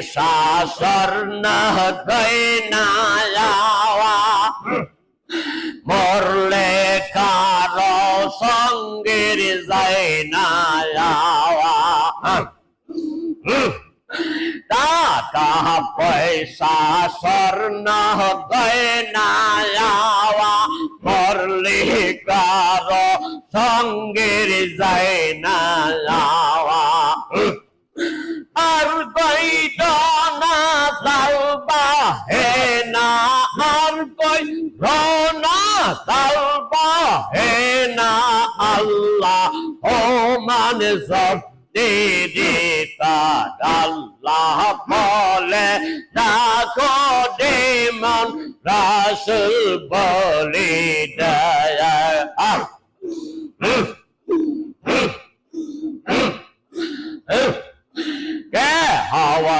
পয়সা স্বর্ণ গয়না যাওয়া মরলে কারো সঙ্গের যায় না যাওয়া টাকা পয়সা স্বর্ণ গয়না যাওয়া মরলে কারো সঙ্গের যায় না যাওয়া আর বৈদনা সালবা হে না আর কই রোনা সালবা হে না আল্লাহ ও মানে সব দিদিতা আল্লাহ বলে ডাকো দেমন রাসূল বলে দয়া